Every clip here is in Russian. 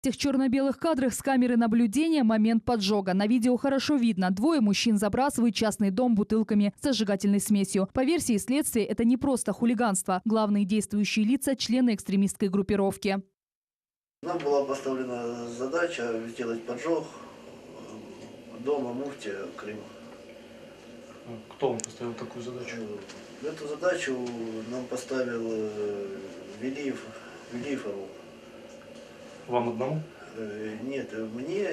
В тех черно-белых кадрах с камеры наблюдения момент поджога. На видео хорошо видно. Двое мужчин забрасывают частный дом бутылками с зажигательной смесью. По версии следствия, это не просто хулиганство. Главные действующие лица – члены экстремистской группировки. Нам была поставлена задача сделать поджог дома муфтия Крыма. Кто вам поставил такую задачу? Эту задачу нам поставил Велиев Орлов. Вам одному? Нет, мне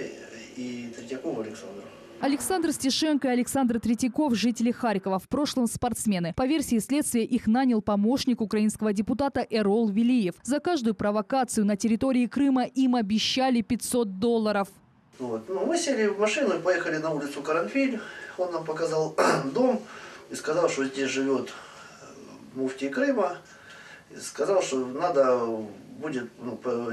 и Третьякову Александру. Александр Стешенко и Александр Третьяков – жители Харькова, в прошлом спортсмены. По версии следствия, их нанял помощник украинского депутата Эрол Велиев. За каждую провокацию на территории Крыма им обещали $500. Вот. Мы сели в машину и поехали на улицу Карамфиль. Он нам показал дом и сказал, что здесь живет муфтий Крыма. И сказал, что надо будет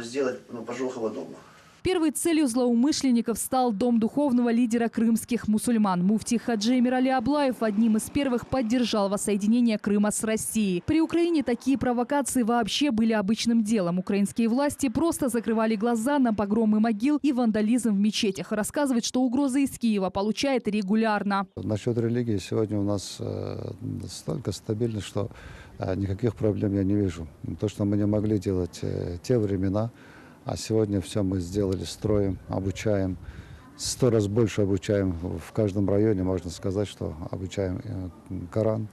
сделать поджог его дома. Первой целью злоумышленников стал дом духовного лидера крымских мусульман. Муфтий Хаджи Эмирали Аблаев одним из первых поддержал воссоединение Крыма с Россией. При Украине такие провокации вообще были обычным делом. Украинские власти просто закрывали глаза на погромы могил и вандализм в мечетях. Рассказывает, что угрозы из Киева получает регулярно. Насчет религии сегодня у нас столько стабильность, что никаких проблем я не вижу. То, что мы не могли делать те времена, а сегодня все мы сделали, строим, обучаем. 100 раз больше обучаем в каждом районе, можно сказать, что обучаем Коран,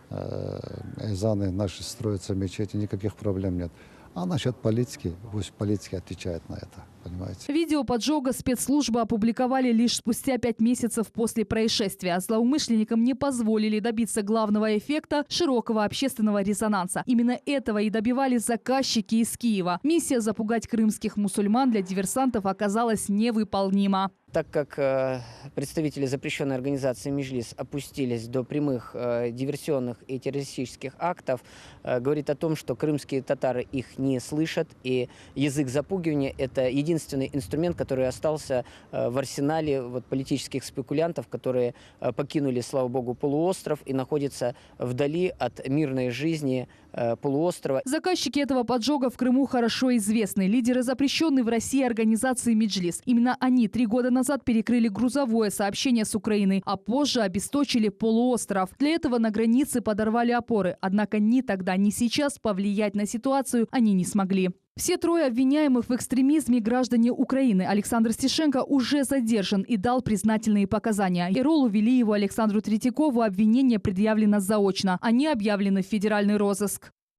эзаны наши строятся, мечети, никаких проблем нет. А насчет политики, пусть политики отвечают на это, понимаете. Видео поджога спецслужбы опубликовали лишь спустя 5 месяцев после происшествия. Злоумышленникам не позволили добиться главного эффекта – широкого общественного резонанса. Именно этого и добивались заказчики из Киева. Миссия запугать крымских мусульман для диверсантов оказалась невыполнима. Так как представители запрещенной организации «Меджлис» опустились до прямых диверсионных и террористических актов, говорит о том, что крымские татары их не слышат, и язык запугивания – это единственный инструмент, который остался в арсенале политических спекулянтов, которые покинули, слава богу, полуостров и находятся вдали от мирной жизни полуострова. Заказчики этого поджога в Крыму хорошо известны. Лидеры запрещенной в России организации «Меджлис». Именно они 3 года назад перекрыли грузовое сообщение с Украиной, а позже обесточили полуостров. Для этого на границе подорвали опоры. Однако ни тогда, ни сейчас повлиять на ситуацию они не смогли. Все 3 обвиняемых в экстремизме граждане Украины. Александр Стешенко уже задержан и дал признательные показания. Эролу Велиеву, Александру Третьякову обвинение предъявлено заочно. Они объявлены в федеральный розыск.